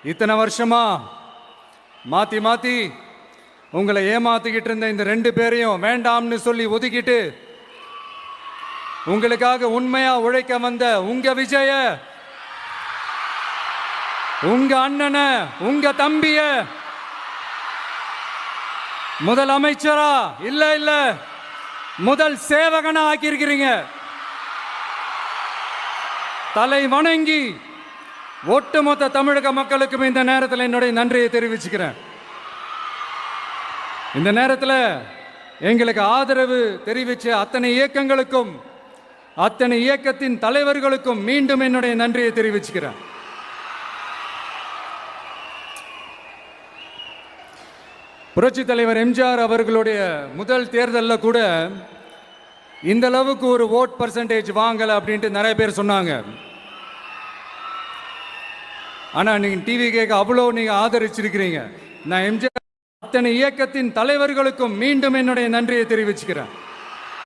இத்தனை வருஷமா மாத்தி மாத்தி உங்களை ஏமாத்திக்கிட்டு இருந்த இந்த ரெண்டு பேரையும் வேண்டாம்னு சொல்லி ஒதுக்கிட்டு உங்களுக்காக உண்மையா உழைக்க வந்த உங்க விஜய, உங்க அண்ணனை, உங்க தம்பிய முதல் அமைச்சரா இல்ல முதல் சேவகனா ஆக்கியிருக்கிறீங்க. தலை வணங்கி ஒட்டுமொத்த தமிழக மக்களுக்கும் இந்த நேரத்தில் என்னுடைய நன்றியை தெரிவிச்சுக்கிறேன். இந்த நேரத்தில் எங்களுக்கு ஆதரவு தெரிவித்த அத்தனை இயக்கங்களுக்கும் அத்தனை இயக்கத்தின் தலைவர்களுக்கும் மீண்டும் என்னுடைய நன்றியை தெரிவிச்சுக்கிறேன். புரட்சி தலைவர் எம்ஜிஆர் அவர்களுடைய முதல் தேர்தலில் கூட இந்த அளவுக்கு ஒரு ஓட் பர்சன்டேஜ் வாங்கலை அப்படின்ட்டு நிறைய பேர் சொன்னாங்க. ஆனால் நீங்கள் டிவி கேட்க அவ்வளோ நீங்கள் ஆதரிச்சிருக்கிறீங்க. நான் எம்ஜிஆர் அத்தனை இயக்கத்தின் தலைவர்களுக்கும் மீண்டும் என்னுடைய நன்றியை தெரிவிச்சுக்கிறேன்.